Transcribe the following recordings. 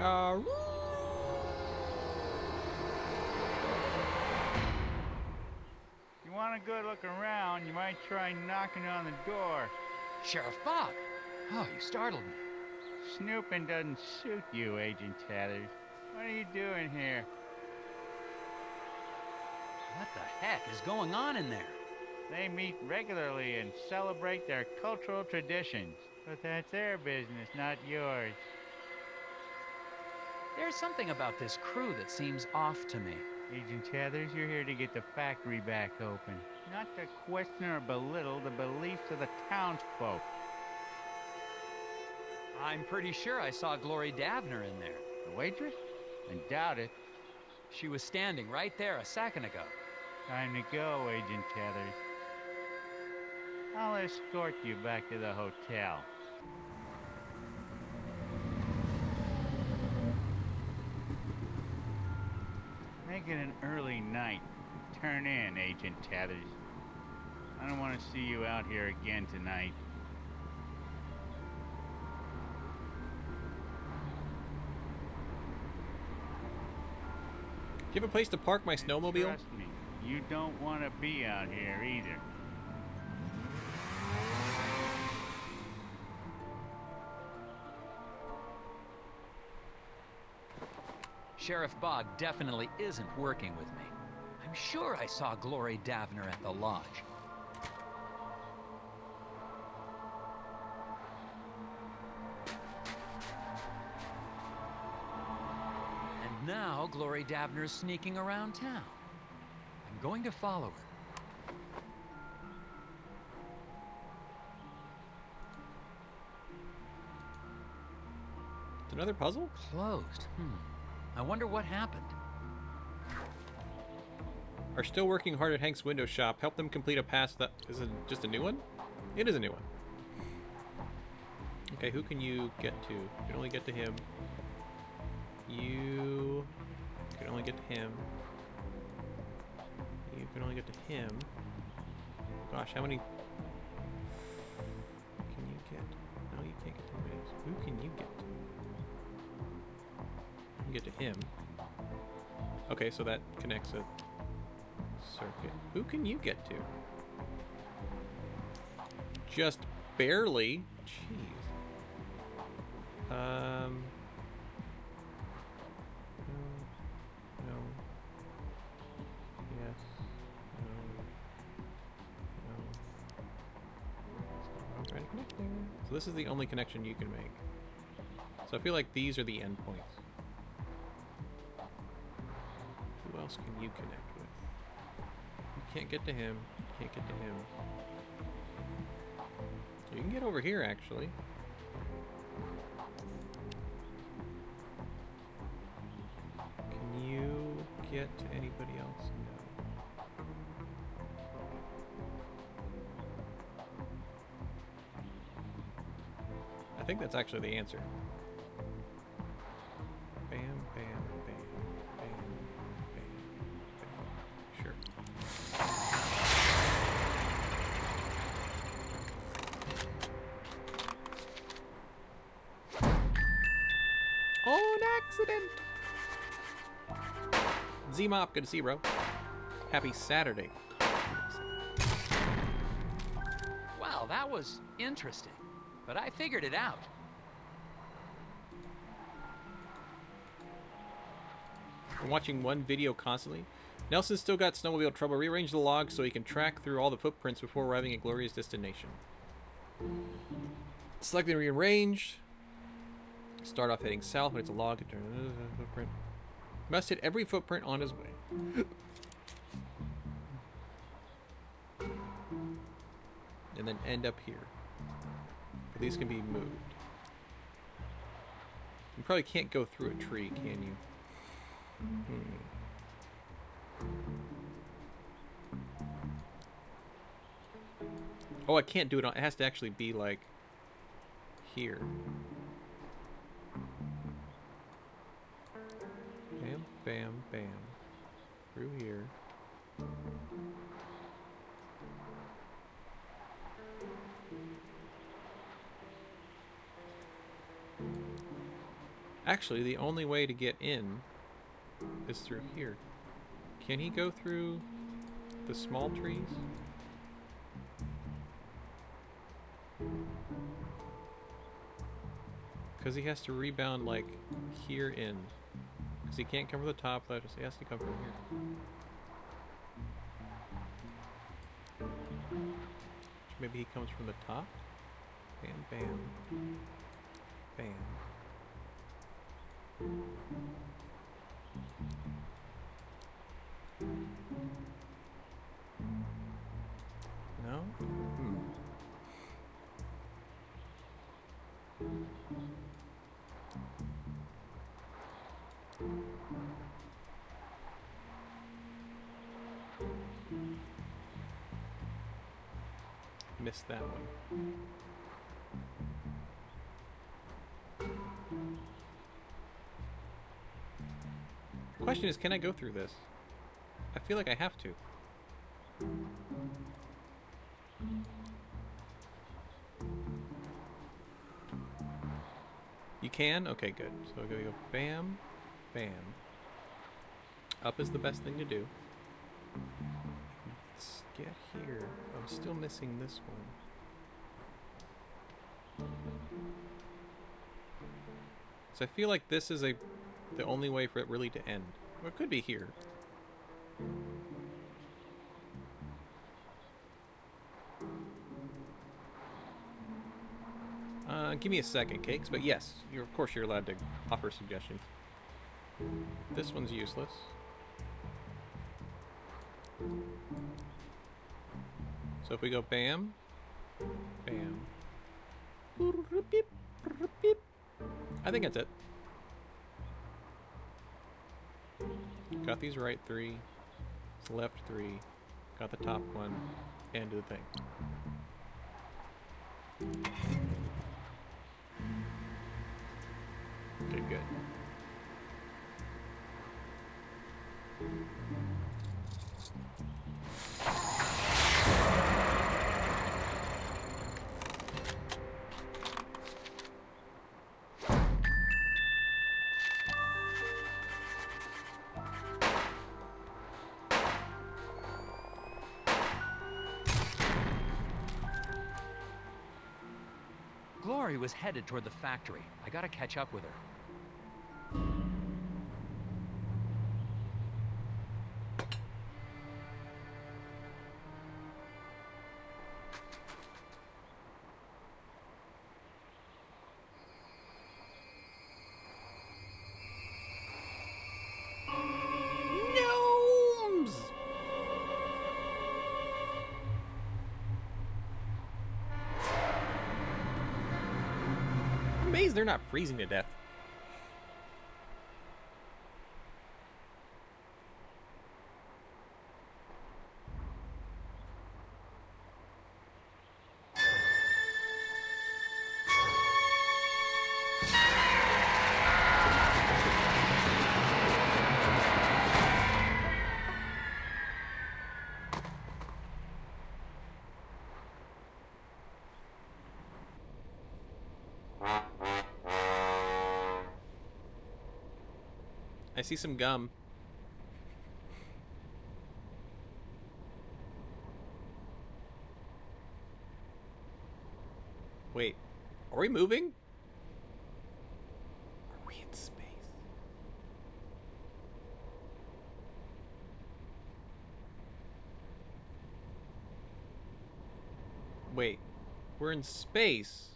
You want a good look around, you might try knocking on the door. Sheriff Bog! Oh, you startled me. Snooping doesn't suit you, Agent Tatters. What are you doing here? What the heck is going on in there? They meet regularly and celebrate their cultural traditions. But that's their business, not yours. There's something about this crew that seems off to me. Agent Tathers, you're here to get the factory back open, not to question or belittle the beliefs of the townsfolk. I'm pretty sure I saw Glory Davner in there. The waitress? I doubt it. She was standing right there a second ago. Time to go, Agent Tathers. I'll escort you back to the hotel. Make it an early night. Turn in, Agent Tathers. I don't want to see you out here again tonight. Do you have a place to park my snowmobile? Trust me, you don't want to be out here either. Sheriff Bog definitely isn't working with me. I'm sure I saw Glory Davner at the lodge. And now Glory Davner's sneaking around town. I'm going to follow her. It's another puzzle? Closed. I wonder what happened. Are still working hard at Hank's window shop. Help them complete a pass that... Is it just a new one? It is a new one. Okay, who can you get to? You can only get to him. You can only get to him. You can only get to him. Gosh, how many... can you get? No, you can't get to anybody else. Who can you get to? You can get to him. Okay, so that connects a circuit. Who can you get to? Just barely. Jeez. No. No. Yes. No. No. That's not what I'm trying to connect there. So this is the only connection you can make. So I feel like these are the endpoints. Who else can you connect with? You can't get to him. You can't get to him. You can get over here, actually. Can you get to anybody else? No. I think that's actually the answer. Bam, bam, bam, bam, bam, bam. Sure. On accident! Z-Mop, good to see you, bro. Happy Saturday. Wow, that was interesting. But I figured it out. I'm watching one video constantly. Nelson's still got snowmobile trouble. Rearrange the log so he can track through all the footprints before arriving at Gloria's destination. Selecting rearrange. Start off heading south when it's a log. Footprint. Must hit every footprint on his way. And then end up here. But these can be moved. You probably can't go through a tree, can you? Oh, I can't do it on... It has to actually be, like, here. Bam, bam, bam. Through here. Actually, the only way to get in is through here. Can he go through the small trees? Because he has to rebound, like, here in. Because he can't come from the top, so he has to come from here. Maybe he comes from the top? Bam, bam. Bam. No? Missed that one. Question is, can I go through this? I feel like I have to. You can? Okay, good. So I'm gonna go bam, bam. Up is the best thing to do. Let's get here. I'm still missing this one. So I feel like this is the only way for it really to end. Or it could be here. Give me a second, Cakes. But yes, of course you're allowed to offer suggestions. This one's useless. So if we go bam, bam. I think that's it. Got these right 3. Left 3. Got the top one. And do the thing. Okay, good. Glory was headed toward the factory. I gotta catch up with her. Gnomes! I'm amazed they're not freezing to death. I see some gum. Wait, are we moving? Are we in space? Wait, we're in space,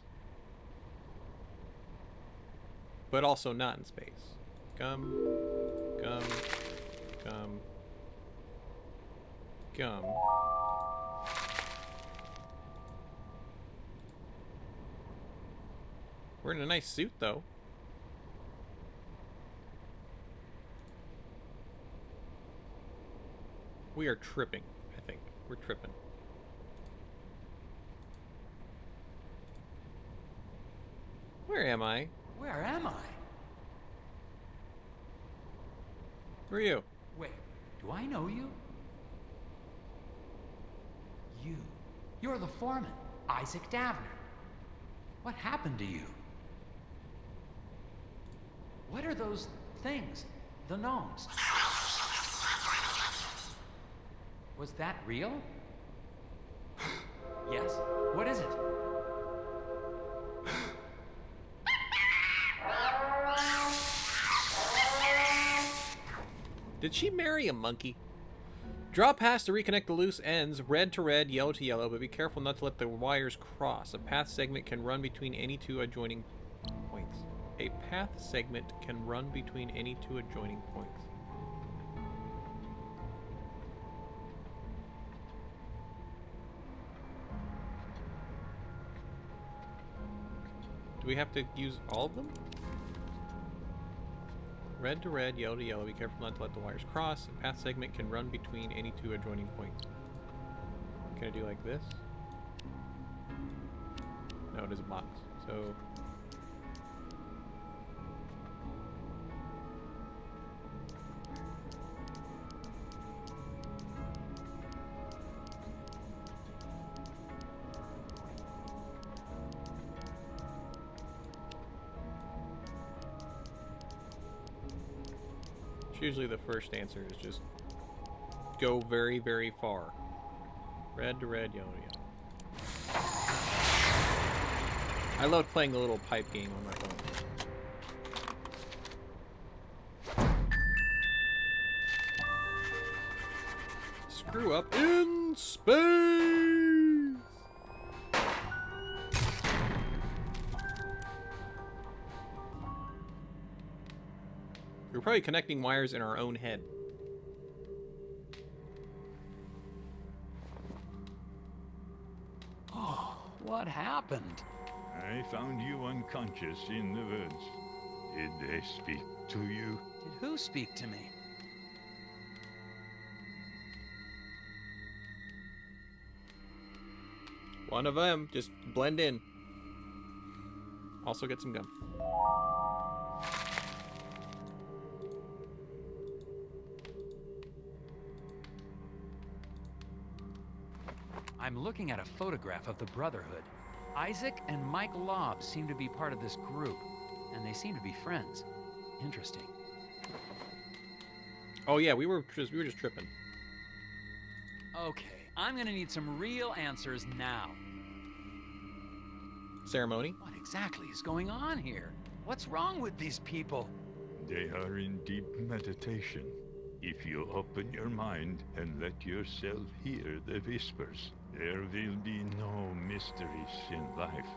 but also not in space. Gum, gum, gum, gum. We're in a nice suit, though. We are tripping, I think. We're tripping. Where am I? Where am I? Where are you? Wait, do I know you? You're the foreman, Isaac Davner. What happened to you? What are those things? The gnomes. Was that real? Yes? What is it? Did she marry a monkey? Draw paths to reconnect the loose ends, red to red, yellow to yellow, but be careful not to let the wires cross. A path segment can run between any two adjoining points. A path segment can run between any two adjoining points. Do we have to use all of them? Red to red, yellow to yellow. Be careful not to let the wires cross. A path segment can run between any two adjoining points. Can I do like this? No, it is a box. So... usually the first answer is just go very, very far. Red to red, yellow to yellow. I love playing the little pipe game on my phone. Screw up in space! We're probably connecting wires in our own head. Oh, what happened? I found you unconscious in the woods. Did they speak to you? Did who speak to me? One of them. Just blend in. Also get some gum. I'm looking at a photograph of the Brotherhood. Isaac and Mike Lobb seem to be part of this group, and they seem to be friends. Interesting. Oh yeah, we were just tripping. Okay, I'm gonna need some real answers now. Ceremony? What exactly is going on here? What's wrong with these people? They are in deep meditation. If you open your mind and let yourself hear the whispers, there will be no mysteries in life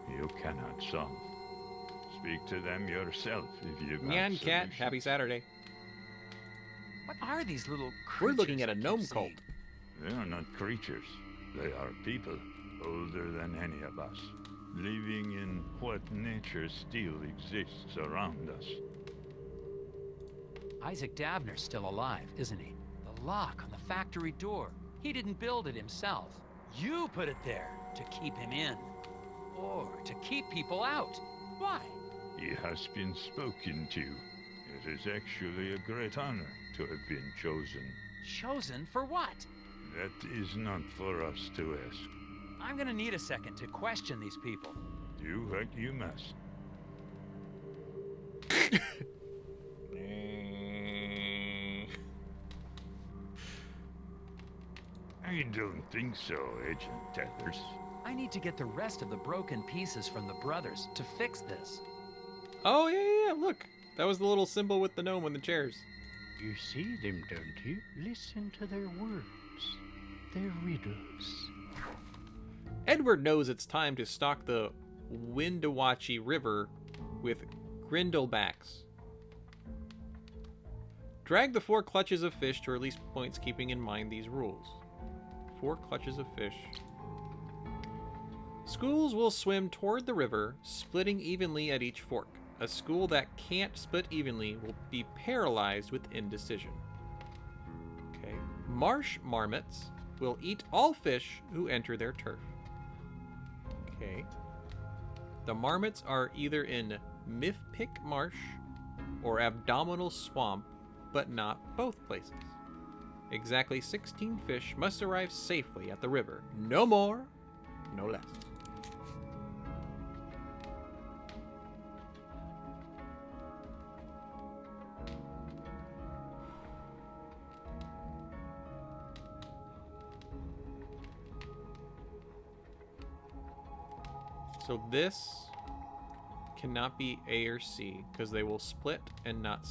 you cannot solve. Speak to them yourself if you have Nyan Cat, solutions. happy Saturday. What are these little creatures? We're looking at a I keep gnome seeing? cult. They are not creatures. They are people, older than any of us, living in what nature still exists around us. Isaac Davner's still alive, isn't he? The lock on the factory door. He didn't build it himself. You put it there to keep him in. Or to keep people out. Why? He has been spoken to. It is actually a great honor to have been chosen. Chosen for what? That is not for us to ask. I'm gonna need a second to question these people. Do what you must. I don't think so, Agent Tethers. I need to get the rest of the broken pieces from the brothers to fix this. Oh yeah, look. That was the little symbol with the gnome on the chairs. You see them, don't you? Listen to their words. Their riddles. Edward knows it's time to stock the Windawachi River with grindlebacks. Drag the 4 clutches of fish to release points, keeping in mind these rules. 4 clutches of fish. Schools will swim toward the river, splitting evenly at each fork. A school that can't split evenly will be paralyzed with indecision. Okay. Marsh marmots will eat all fish who enter their turf. Okay. The marmots are either in Mifpick Marsh or Abdominal Swamp, but not both places. Exactly 16 fish must arrive safely at the river. No more, no less. So this cannot be A or C because they will split and not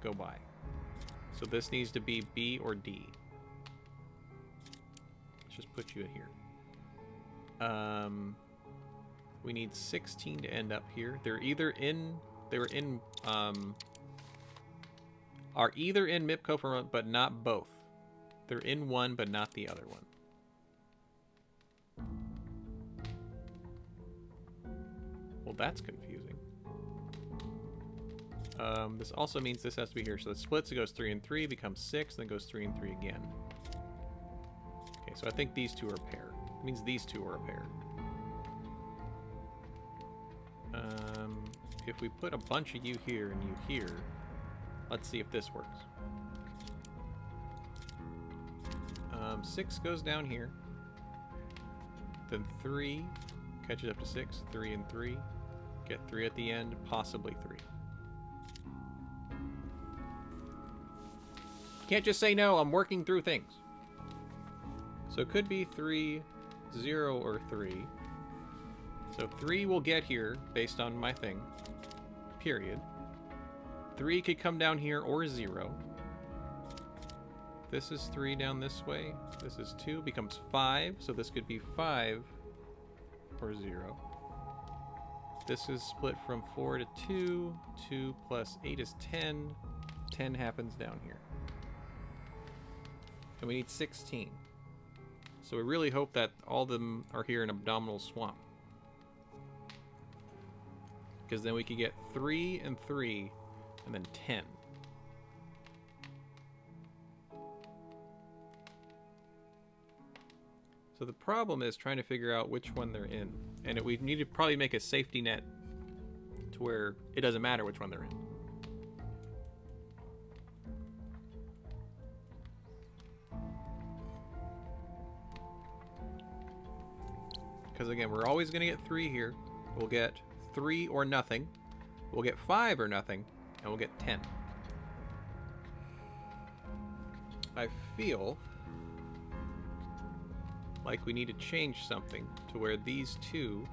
go by. So this needs to be B or D. Let's just put you here. We need 16 to end up here. They're either in are either in MIPCO but not both. They're in one but not the other one. Well, that's confusing. This also means this has to be here. So it splits, it goes 3 and 3, becomes 6, then goes 3 and 3 again. Okay, so I think these two are a pair. It means these two are a pair. If we put a bunch of you here and you here, let's see if this works. 6 goes down here. Then 3 catches up to 6. 3 and 3. Get 3 at the end, possibly 3. Can't just say no, I'm working through things. So it could be 3, 0, or 3. So 3 will get here based on my thing. Period. 3 could come down here or 0. This is 3 down this way. This is 2, becomes 5. So this could be 5 or 0. This is split from 4 to 2. 2 plus 8 is 10. 10 happens down here. And we need 16. So we really hope that all of them are here in Abdominal Swamp. Because then we could get 3 and 3, and then 10. So the problem is trying to figure out which one they're in. And we need to probably make a safety net to where it doesn't matter which one they're in. Because again, we're always going to get 3 here. We'll get 3 or nothing. We'll get 5 or nothing. And we'll get 10. I feel like we need to change something to where these two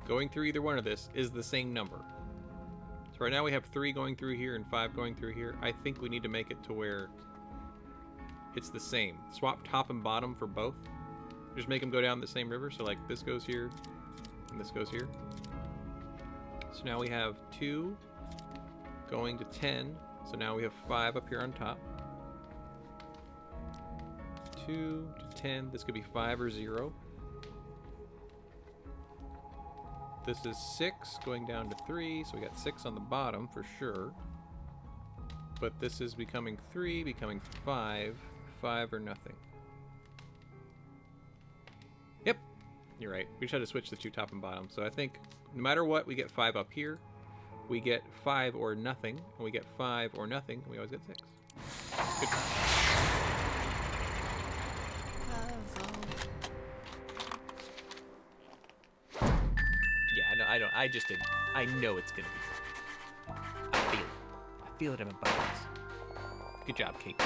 going through either one of this is the same number. So right now we have 3 going through here and 5 going through here. I think we need to make it to where it's the same. Swap top and bottom for both. Just make them go down the same river. So like this goes here and this goes here. So now we have 2 going to 10. So now we have 5 up here on top. 2 to 10. This could be 5 or 0. This is 6 going down to 3. So we got 6 on the bottom for sure. But this is becoming 3, becoming 5. 5 or nothing. Yep, you're right. We just had to switch the 2 top and bottom. So I think no matter what, we get 5 up here. We get 5 or nothing. And we get 5 or nothing. And we always get 6. Good try. Yeah, no, I don't. I just didn't. I know it's gonna be. I feel it. I feel it in my bones. Good job, Kate.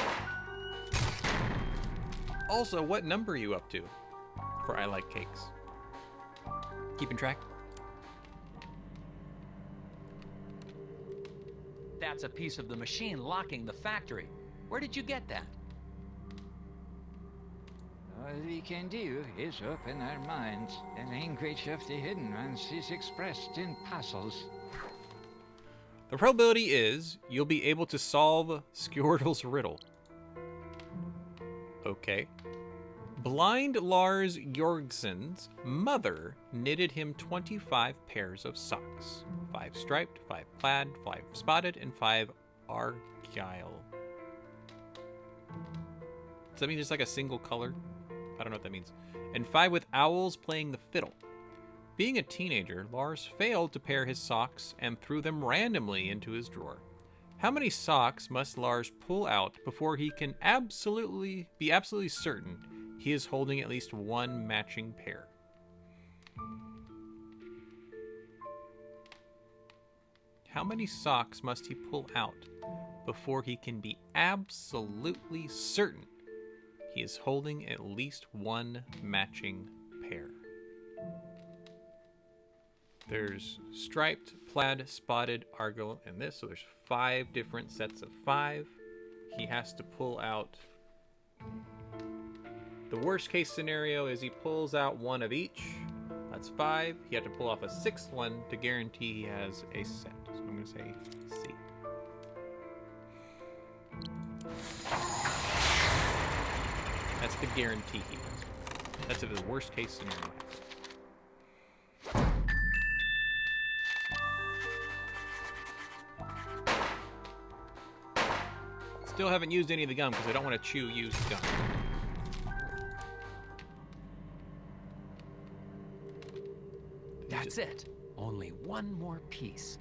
Also, what number are you up to for I Like Cakes? Keeping track? That's a piece of the machine locking the factory. Where did you get that? All we can do is open our minds. The language of the hidden ones is expressed in puzzles. The probability is you'll be able to solve Squirtle's riddle. Okay. Blind Lars Jorgensen's mother knitted him 25 pairs of socks. 5 striped, 5 plaid, 5 spotted, and 5 argyle. Does that mean just like a single color? I don't know what that means. And 5 with owls playing the fiddle. Being a teenager, Lars failed to pair his socks and threw them randomly into his drawer. How many socks must Lars pull out before he can be absolutely certain he is holding at least one matching pair? How many socks must he pull out before he can be absolutely certain he is holding at least one matching pair? There's striped, plaid, spotted, argo, and this. So there's 5 different sets of 5. He has to pull out... The worst case scenario is he pulls out 1 of each. That's 5. He had to pull off a 6th one to guarantee he has a set. So I'm going to say C. That's the guarantee he has. That's if his worst case scenario happens. Still haven't used any of the gum because I don't want to chew used gum. That's it. Only one more piece.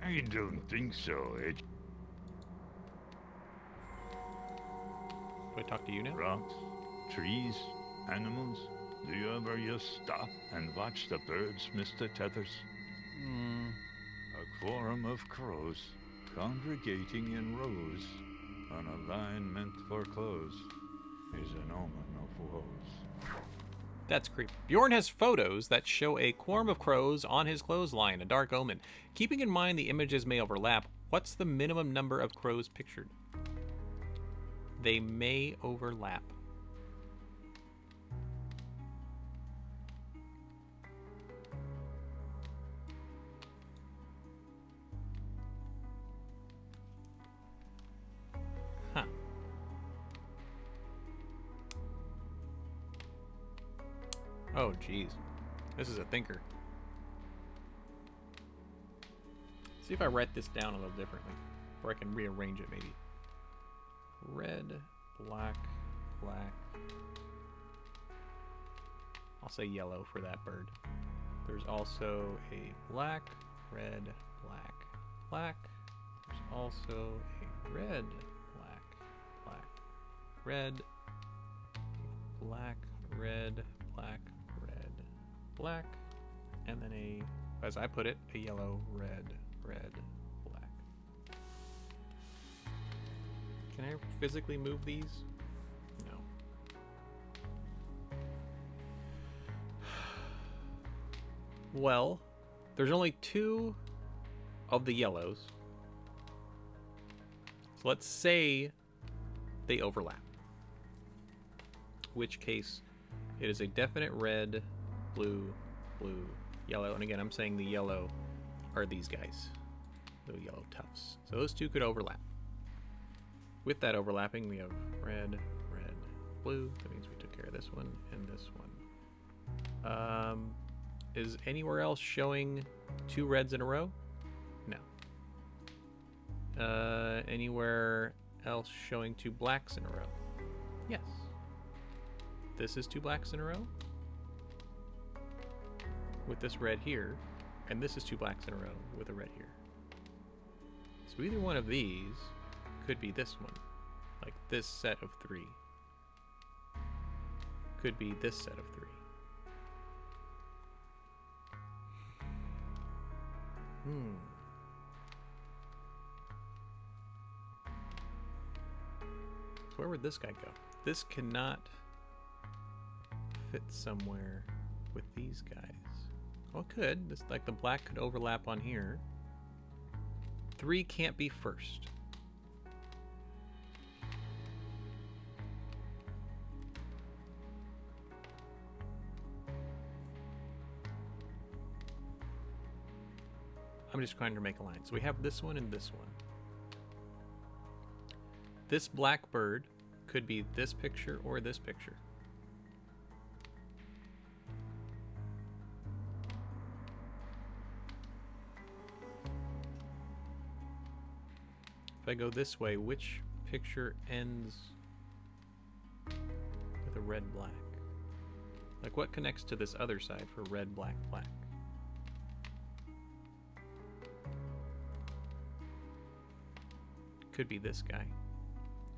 I don't think so, Edge. Do I talk to you now? Rocks, trees, animals. Do you ever just stop and watch the birds, Mr. Tethers? A quorum of crows congregating in rows on a line meant for clothes is an omen of woes. That's creepy. Bjorn has photos that show a quorum of crows on his clothesline, a dark omen. Keeping in mind the images may overlap, what's the minimum number of crows pictured? They may overlap. Huh. Oh, geez. This is a thinker. See if I write this down a little differently. Or I can rearrange it, maybe. Red, black, black. I'll say yellow for that bird. There's also a black, red, black, black. There's also a red, black, black, red, black, red, black, red, black, and then a, as I put it, a yellow, red, red, black. Can I physically move these? No. Well, there's only 2 of the yellows. So let's say they overlap. Which case it is a definite red, blue, blue, yellow. And again, I'm saying the yellow are these guys. The yellow tufts. So those 2 could overlap. With that overlapping, we have red, red, blue. That means we took care of this one and this one. Is anywhere else showing 2 reds in a row? No. Anywhere else showing 2 blacks in a row? Yes. This is 2 blacks in a row. With this red here. And this is 2 blacks in a row with a red here. So either one of these could be this one. Like this set of 3. Could be this set of 3. So where would this guy go? This cannot fit somewhere with these guys. Well, it could. This, like the black could overlap on here. 3 can't be first. I'm just trying to make a line. So we have this one and this one. This black bird could be this picture or this picture. If I go this way, which picture ends with a red black? Like what connects to this other side for red, black, black? Could be this guy.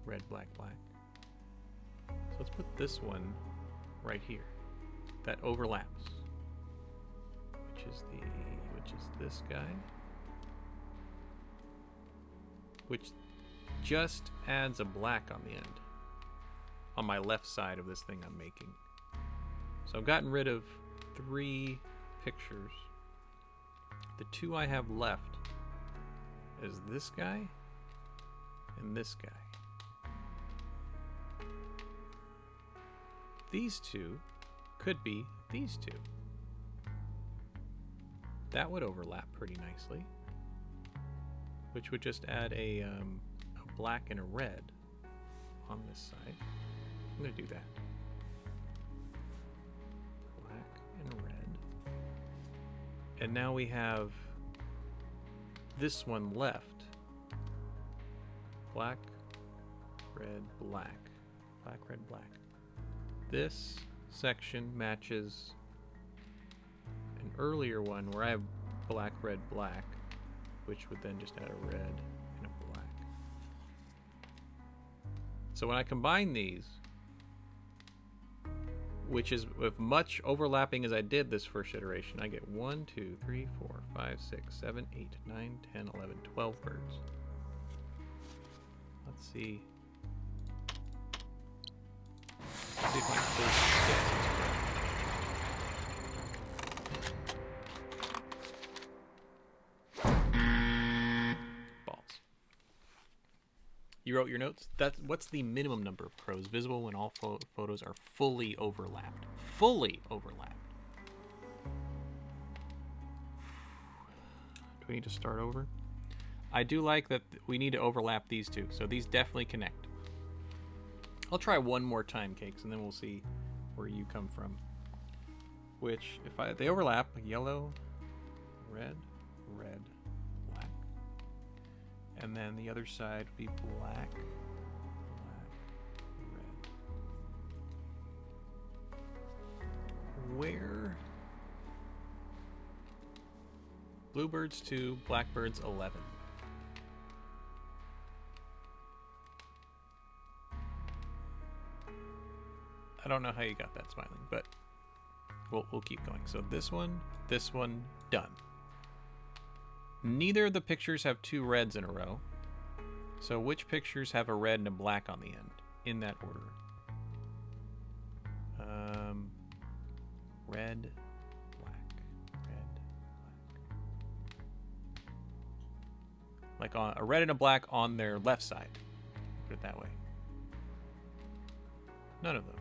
Red, black, black. So let's put this one right here. That overlaps. Which is this guy. Which just adds a black on the end. On my left side of this thing I'm making. So I've gotten rid of 3 pictures. the two I have left is this guy and this guy. These two could be these two. That would overlap pretty nicely, which would just add a black and a red on this side. I'm going to do that. Black and red. And now we have this one left. Black, red, black. Black, red, black. This section matches an earlier one where I have black, red, black, which would then just add a red and a black. So when I combine these, which is with much overlapping as I did this first iteration, I get 1, 2, 3, 4, 5, 6, 7, 8, 9, 10, 11, 12 birds. Let's see. Let's see if my first guess is correct. Balls. You wrote your notes? What's the minimum number of crows visible when all photos are fully overlapped? Fully overlapped. Do we need to start over? I do like that we need to overlap these two, so these definitely connect. I'll try one more time, Cakes, and then we'll see where you come from. Which, if they overlap, yellow, red, red, black. And then the other side would be black, black, red. Where? Bluebirds 2, blackbirds 11. I don't know how you got that smiling, but we'll keep going. So this one, done. Neither of the pictures have two reds in a row. So which pictures have a red and a black on the end in that order? Red, black, red, black. Like a red and a black on their left side. Put it that way. None of them.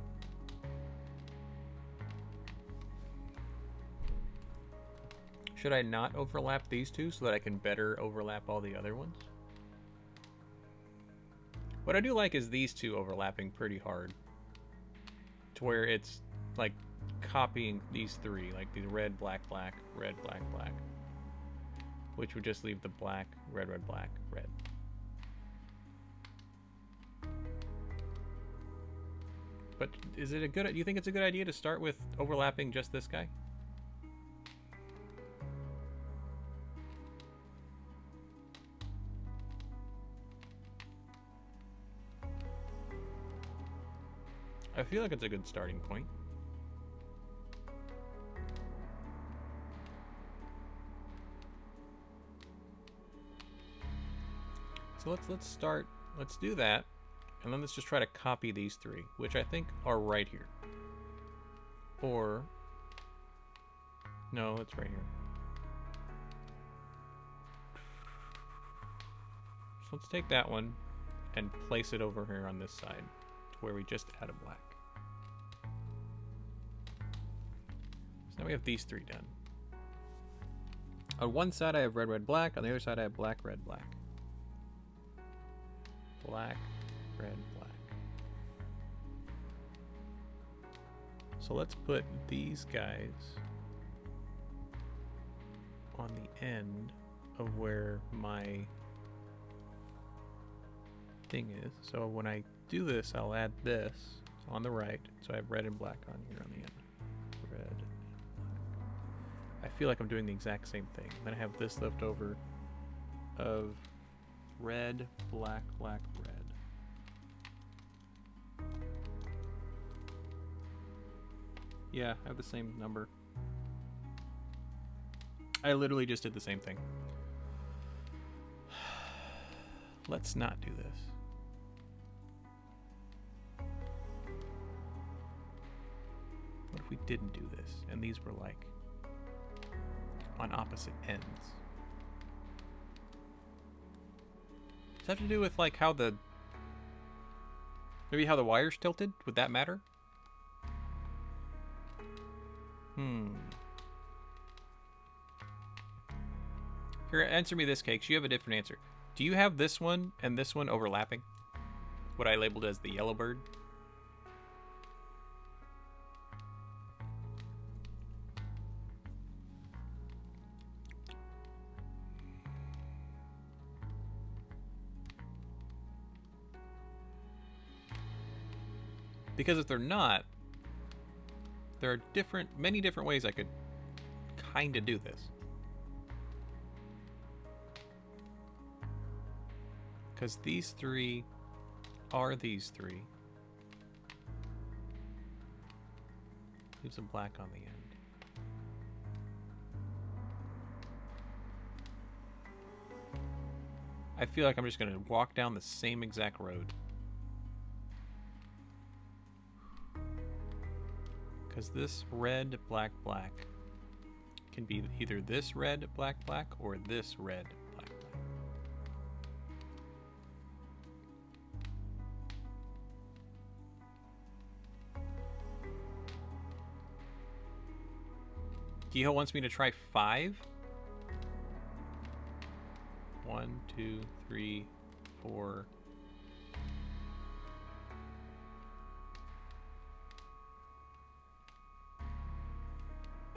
Should I not overlap these two so that I can better overlap all the other ones? What I do like is these two overlapping pretty hard. To where it's like copying these three, like these red, black, black, red, black, black. Which would just leave the black, red, red, black, red. But is it do you think it's a good idea to start with overlapping just this guy? I feel like it's a good starting point. So let's do that, and then let's just try to copy these three, which I think are right here. Or, no, it's right here. So let's take that one and place it over here on this side, to where we just add a black. So now we have these three done. On one side I have red, red, black. On the other side I have black, red, black. Black, red, black. So let's put these guys on the end of where my thing is. So when I do this, I'll add this on the right. So I have red and black on here on the end. Red and black. I feel like I'm doing the exact same thing. Then I have this left over of red, black, black, red. Yeah, I have the same number. I literally just did the same thing. Let's not do this. What if we didn't do this and these were like on opposite ends. Does that have to do with like how the maybe how the wire's tilted? Would that matter? Here, answer me this, Cakes. You have a different answer. Do you have this one and this one overlapping? What I labeled as the yellow bird? Because if they're not, there are many different ways I could kind of do this. Because these three are these three. Leave some black on the end. I feel like I'm just going to walk down the same exact road. Because this red, black, black can be either this red, black, black, or this red, black, black. Giho wants me to try 5. 1, 2, 3, 4.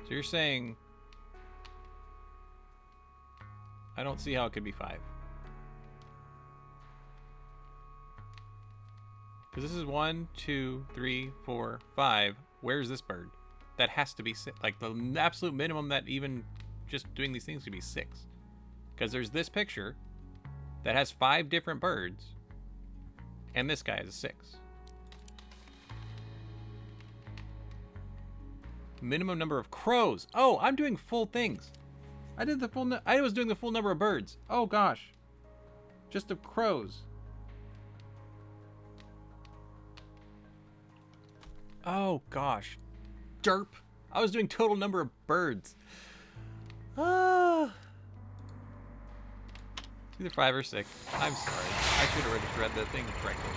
So you're saying I don't see how it could be 5. Because this is 1, 2, 3, 4, 5. Where's this bird? That has to be 6. Like the absolute minimum that even just doing these things could be 6. Because there's this picture that has 5 different birds, and this guy has a 6. Minimum number of crows. Oh, I'm doing full things. I did the full. I was doing the full number of birds. Oh gosh, just of crows. Oh gosh, derp. I was doing total number of birds. Ah. Either 5 or 6. I'm sorry. I should have read the thing correctly.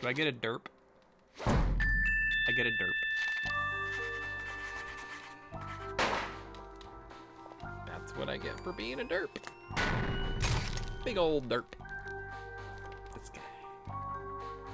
Do I get a derp? I get a derp. That's what I get for being a derp. Big old derp.